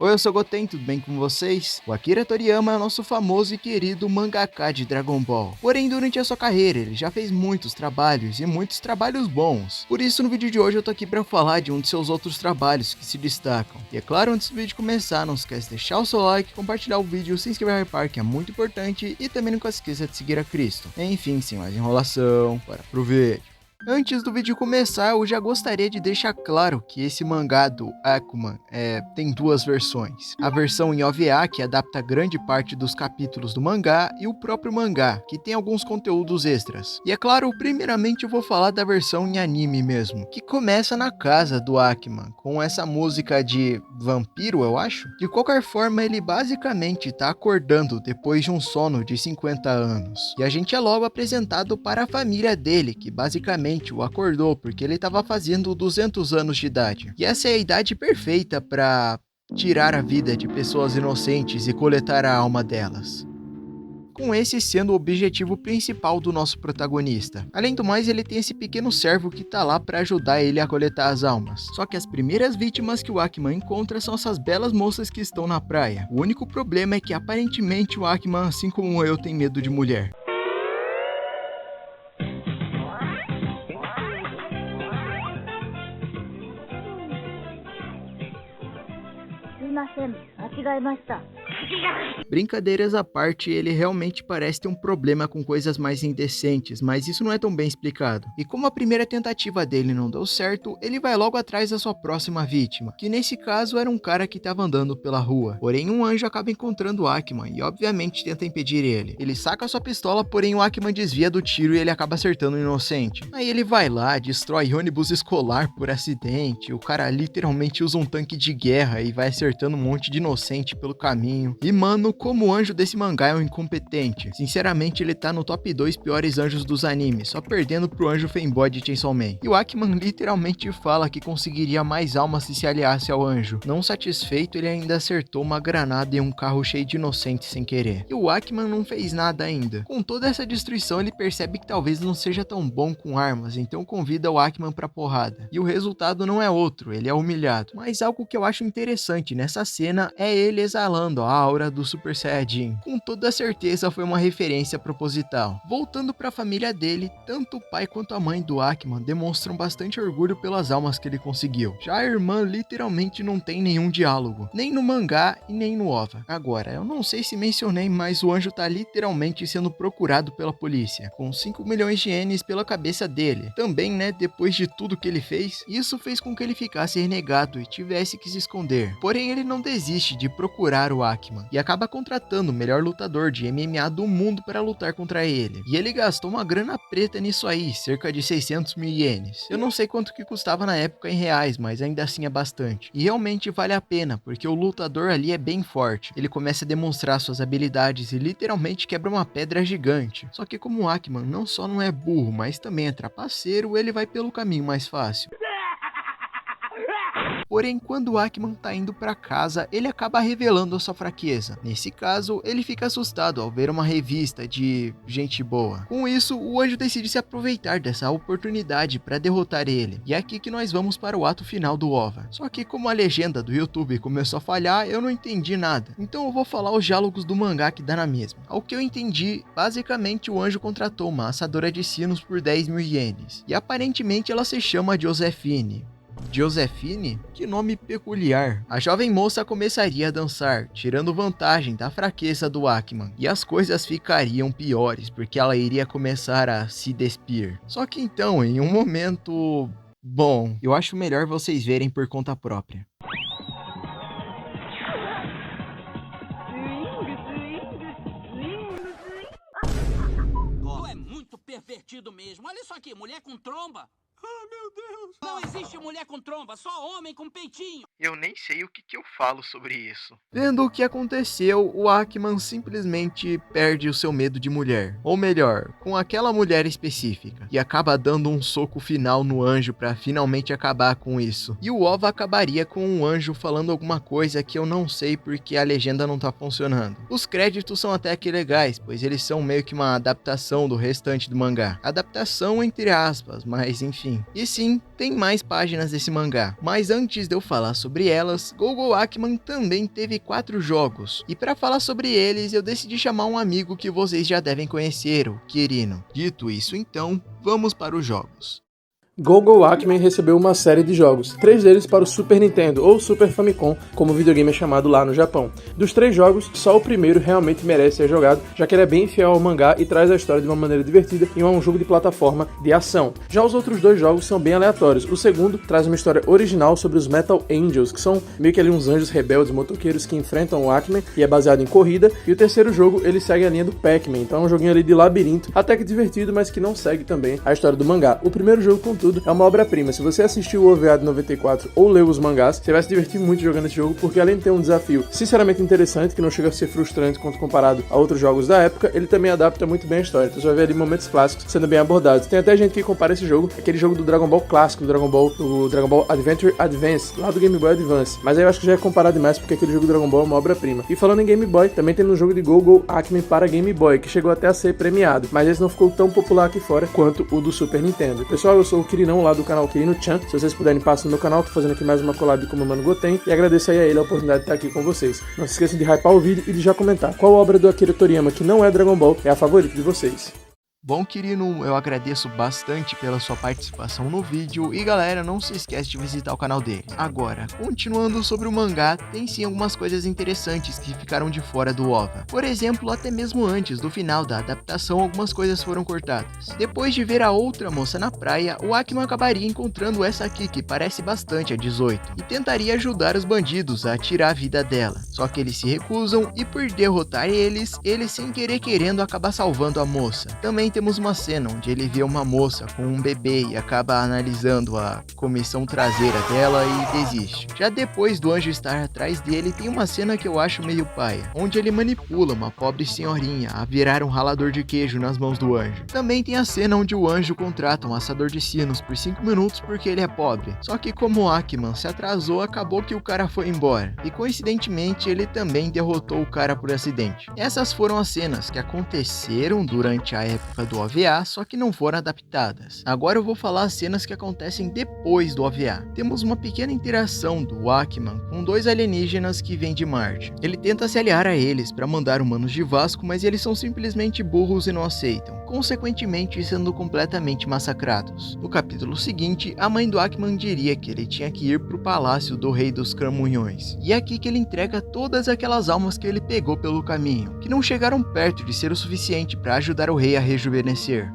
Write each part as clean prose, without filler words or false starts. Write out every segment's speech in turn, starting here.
Oi, eu sou o Goten, tudo bem com vocês? O Akira Toriyama é o nosso famoso e querido mangaka de Dragon Ball. Porém, durante a sua carreira, ele já fez muitos trabalhos e muitos trabalhos bons. Por isso, no vídeo de hoje eu tô aqui pra falar de um de seus outros trabalhos que se destacam. E é claro, antes do vídeo começar, não esquece de deixar o seu like, compartilhar o vídeo, se inscrever no hypar, que é muito importante, e também não esqueça de seguir a Cristo. Enfim, sem mais enrolação, bora pro vídeo. Antes do vídeo começar, eu já gostaria de deixar claro que esse mangá do Akuman tem duas versões. A versão em OVA, que adapta grande parte dos capítulos do mangá, e o próprio mangá, que tem alguns conteúdos extras. E é claro, primeiramente eu vou falar da versão em anime mesmo, que começa na casa do Akuman, com essa música de vampiro, eu acho. De qualquer forma, ele basicamente tá acordando depois de um sono de 50 anos. E a gente é logo apresentado para a família dele, que basicamente o acordou porque ele estava fazendo 200 anos de idade. E essa é a idade perfeita para tirar a vida de pessoas inocentes e coletar a alma delas. Com esse sendo o objetivo principal do nosso protagonista. Além do mais, ele tem esse pequeno servo que tá lá para ajudar ele a coletar as almas. Só que as primeiras vítimas que o Akiman encontra são essas belas moças que estão na praia. O único problema é que aparentemente o Akiman, assim como eu, tem medo de mulher. Brincadeiras à parte, ele realmente parece ter um problema com coisas mais indecentes, mas isso não é tão bem explicado. E como a primeira tentativa dele não deu certo, ele vai logo atrás da sua próxima vítima, que nesse caso era um cara que estava andando pela rua. Porém, um anjo acaba encontrando o Akiman e obviamente tenta impedir ele. Ele saca sua pistola, porém o Akiman desvia do tiro e ele acaba acertando o inocente. Aí ele vai lá, destrói ônibus escolar por acidente, o cara literalmente usa um tanque de guerra e vai acertando um monte de inocente pelo caminho. E mano, como o anjo desse mangá é um incompetente. Sinceramente, ele tá no top 2 piores anjos dos animes, só perdendo pro anjo fanboy de Chainsaw Man. E o Akiman literalmente fala que conseguiria mais almas se aliasse ao anjo. Não satisfeito, ele ainda acertou uma granada em um carro cheio de inocentes sem querer. E o Akiman não fez nada ainda. Com toda essa destruição, ele percebe que talvez não seja tão bom com armas, então convida o Akiman pra porrada. E o resultado não é outro, ele é humilhado. Mas algo que eu acho interessante nessa cena é ele exalando a aura do Super Saiyajin. Com toda certeza foi uma referência proposital. Voltando para a família dele, tanto o pai quanto a mãe do Akiman demonstram bastante orgulho pelas almas que ele conseguiu. Já a irmã literalmente não tem nenhum diálogo, nem no mangá e nem no OVA. Agora, eu não sei se mencionei, mas o anjo tá literalmente sendo procurado pela polícia, com 5 milhões de ienes pela cabeça dele. Também, né, depois de tudo que ele fez, isso fez com que ele ficasse renegado e tivesse que se esconder. Porém, ele não desiste de procurar o Akiman e acaba contratando o melhor lutador de MMA do mundo para lutar contra ele. E ele gastou uma grana preta nisso aí, cerca de 600 mil ienes. Eu não sei quanto que custava na época em reais, mas ainda assim é bastante. E realmente vale a pena, porque o lutador ali é bem forte. Ele começa a demonstrar suas habilidades e literalmente quebra uma pedra gigante. Só que como o Akiman não só não é burro, mas também é trapaceiro, ele vai pelo caminho mais fácil. Porém, quando o Akiman tá indo para casa, ele acaba revelando a sua fraqueza. Nesse caso, ele fica assustado ao ver uma revista de gente boa. Com isso, o anjo decide se aproveitar dessa oportunidade para derrotar ele. E é aqui que nós vamos para o ato final do OVA. Só que como a legenda do YouTube começou a falhar, eu não entendi nada. Então eu vou falar os diálogos do mangá que dá na mesma. Ao que eu entendi, basicamente o anjo contratou uma assadora de sinos por 10 mil ienes. E aparentemente ela se chama Josephine. Josephine? Que nome peculiar. A jovem moça começaria a dançar, tirando vantagem da fraqueza do Akiman. E as coisas ficariam piores, porque ela iria começar a se despir. Só que então, em um momento... Bom, eu acho melhor vocês verem por conta própria. Tu é muito pervertido mesmo. Olha isso aqui, mulher com tromba. Ah, meu Deus! Não existe mulher com tromba, só homem com peitinho. Eu nem sei o que eu falo sobre isso. Vendo o que aconteceu, o Akiman simplesmente perde o seu medo de mulher. Ou melhor, com aquela mulher específica. E acaba dando um soco final no anjo pra finalmente acabar com isso. E o OVA acabaria com um anjo falando alguma coisa que eu não sei porque a legenda não tá funcionando. Os créditos são até que legais, pois eles são meio que uma adaptação do restante do mangá. Adaptação entre aspas, mas enfim. E sim, sim, tem mais páginas desse mangá, mas antes de eu falar sobre elas, Golgo Akiman também teve 4 jogos, e para falar sobre eles eu decidi chamar um amigo que vocês já devem conhecer, o Kirino. Dito isso então, vamos para os jogos. Golgo Akiman recebeu uma série de jogos, 3 deles para o Super Nintendo, ou Super Famicom, como o videogame é chamado lá no Japão. Dos 3 jogos, só o primeiro realmente merece ser jogado, já que ele é bem fiel ao mangá e traz a história de uma maneira divertida e é um jogo de plataforma de ação. Já os outros 2 jogos são bem aleatórios. O segundo traz uma história original sobre os Metal Angels, que são meio que ali uns anjos rebeldes motoqueiros que enfrentam o Akiman, e é baseado em corrida. E o terceiro jogo, ele segue a linha do Pac-Man, então é um joguinho ali de labirinto, até que divertido, mas que não segue também a história do mangá. O primeiro jogo, contudo, é uma obra-prima. Se você assistiu o OVA de 94 ou leu os mangás, você vai se divertir muito jogando esse jogo, porque além de ter um desafio sinceramente interessante, que não chega a ser frustrante quando comparado a outros jogos da época, ele também adapta muito bem a história. Então você vai ver ali momentos clássicos sendo bem abordados. Tem até gente que compara esse jogo, aquele jogo do Dragon Ball clássico, do Dragon Ball Adventure Advance, lá do Game Boy Advance. Mas aí eu acho que já é comparado demais, porque aquele jogo do Dragon Ball é uma obra-prima. E falando em Game Boy, também tem um jogo de Golgo Akiman para Game Boy, que chegou até a ser premiado, mas esse não ficou tão popular aqui fora quanto o do Super Nintendo. Pessoal, eu sou o Kirinão lá do canal Kirino-chan. Se vocês puderem, passem no meu canal, tô fazendo aqui mais uma collab com o meu mano Goten, e agradeço aí a ele a oportunidade de estar aqui com vocês. Não se esqueçam de hypar o vídeo e de já comentar qual obra do Akira Toriyama que não é Dragon Ball é a favorita de vocês. Bom, Kirino, eu agradeço bastante pela sua participação no vídeo e galera, não se esquece de visitar o canal dele. Agora, continuando sobre o mangá, tem sim algumas coisas interessantes que ficaram de fora do OVA. Por exemplo, até mesmo antes do final da adaptação, algumas coisas foram cortadas. Depois de ver a outra moça na praia, o Akiman acabaria encontrando essa aqui que parece bastante a 18 e tentaria ajudar os bandidos a tirar a vida dela. Só que eles se recusam e por derrotar eles sem querer querendo acaba salvando a moça. Também temos uma cena onde ele vê uma moça com um bebê e acaba analisando a comissão traseira dela e desiste. Já depois do anjo estar atrás dele, tem uma cena que eu acho meio paia, onde ele manipula uma pobre senhorinha a virar um ralador de queijo nas mãos do anjo. Também tem a cena onde o anjo contrata um assador de sinos por 5 minutos porque ele é pobre. Só que como o Akiman se atrasou, acabou que o cara foi embora. E coincidentemente, ele também derrotou o cara por acidente. Essas foram as cenas que aconteceram durante a época do OVA, só que não foram adaptadas. Agora eu vou falar as cenas que acontecem depois do OVA. Temos uma pequena interação do Akiman com 2 alienígenas que vêm de Marte. Ele tenta se aliar a eles para mandar humanos de Vasco, mas eles são simplesmente burros e não aceitam, consequentemente sendo completamente massacrados. No capítulo seguinte, a mãe do Akiman diria que ele tinha que ir para o palácio do rei dos Cramunhões, e é aqui que ele entrega todas aquelas almas que ele pegou pelo caminho, que não chegaram perto de ser o suficiente para ajudar o rei a rejuvenescer.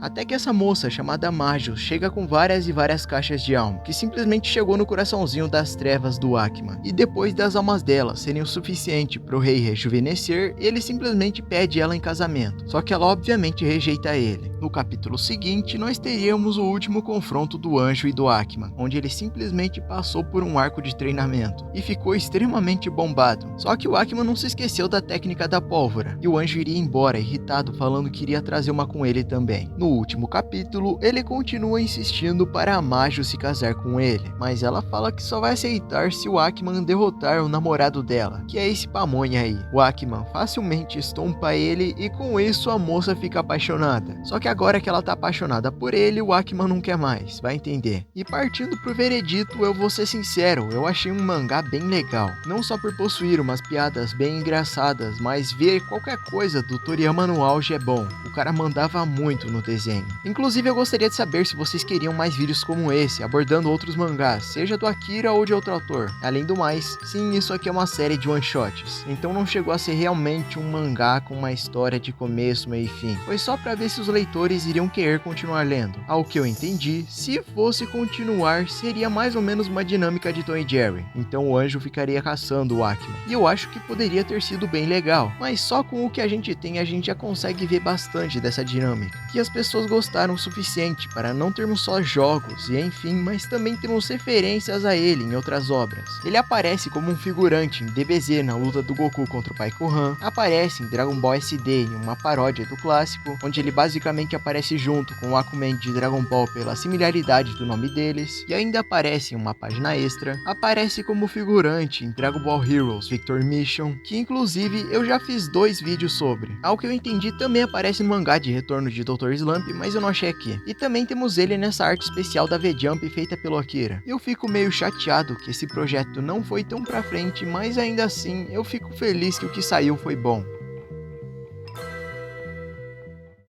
Até que essa moça chamada Majos chega com várias e várias caixas de alma, que simplesmente chegou no coraçãozinho das trevas do Akiman. E depois das almas dela serem o suficiente para o rei rejuvenescer, ele simplesmente pede ela em casamento. Só que ela obviamente rejeita ele. No capítulo seguinte, nós teríamos o último confronto do anjo e do Akiman, onde ele simplesmente passou por um arco de treinamento e ficou extremamente bombado. Só que o Akiman não se esqueceu da técnica da pólvora, e o anjo iria embora irritado, falando que iria trazer uma com ele também. No último capítulo, ele continua insistindo para a Majo se casar com ele, mas ela fala que só vai aceitar se o Akiman derrotar o namorado dela, que é esse pamonha aí. O Akiman facilmente estompa ele e com isso a moça fica apaixonada. Só que agora que ela tá apaixonada por ele, o Akiman não quer mais, vai entender. E partindo pro veredito, eu vou ser sincero, eu achei um mangá bem legal. Não só por possuir umas piadas bem engraçadas, mas ver qualquer coisa do Toriyama no auge é bom. O cara mandava muito no desenho. Inclusive eu gostaria de saber se vocês queriam mais vídeos como esse, abordando outros mangás, seja do Akira ou de outro autor. Além do mais, sim, isso aqui é uma série de one-shots, então não chegou a ser realmente um mangá com uma história de começo, meio e fim. Foi só pra ver se os leitores iriam querer continuar lendo. Ao que eu entendi, se fosse continuar, seria mais ou menos uma dinâmica de Tom e Jerry, então o anjo ficaria caçando o Akiman. E eu acho que poderia ter sido bem legal, mas só com o que a gente tem a gente já consegue ver bastante dessa dinâmica, que as pessoas gostaram o suficiente para não termos só jogos e enfim, mas também temos referências a ele em outras obras. Ele aparece como um figurante em DBZ na luta do Goku contra o Pai Gohan, aparece em Dragon Ball SD em uma paródia do clássico, onde ele baseou musicalmente aparece junto com o Aquaman de Dragon Ball pela similaridade do nome deles, e ainda aparece em uma página extra, aparece como figurante em Dragon Ball Heroes Victor Mission, que inclusive eu já fiz 2 vídeos sobre. Ao que eu entendi, também aparece no mangá de Retorno de Dr. Slump, mas eu não achei aqui. E também temos ele nessa arte especial da V-Jump feita pelo Akira. Eu fico meio chateado que esse projeto não foi tão pra frente, mas ainda assim eu fico feliz que o que saiu foi bom.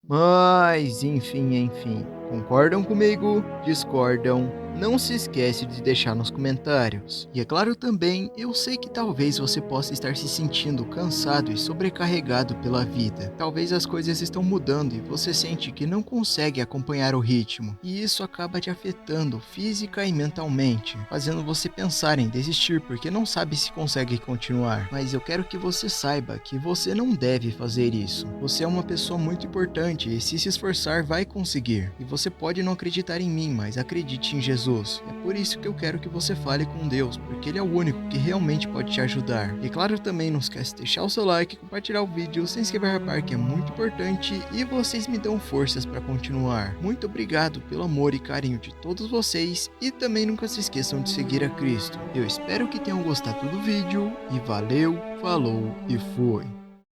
Mas enfim, concordam comigo? Discordam? Não se esquece de deixar nos comentários. E é claro também, eu sei que talvez você possa estar se sentindo cansado e sobrecarregado pela vida. Talvez as coisas estão mudando e você sente que não consegue acompanhar o ritmo. E isso acaba te afetando física e mentalmente, fazendo você pensar em desistir porque não sabe se consegue continuar. Mas eu quero que você saiba que você não deve fazer isso. Você é uma pessoa muito importante e se esforçar vai conseguir. E você pode não acreditar em mim, mas acredite em Jesus. É por isso que eu quero que você fale com Deus, porque Ele é o único que realmente pode te ajudar. E claro, também não esquece de deixar o seu like, compartilhar o vídeo, se inscrever para que é muito importante e vocês me dão forças para continuar. Muito obrigado pelo amor e carinho de todos vocês e também nunca se esqueçam de seguir a Cristo. Eu espero que tenham gostado do vídeo e valeu, falou e fui!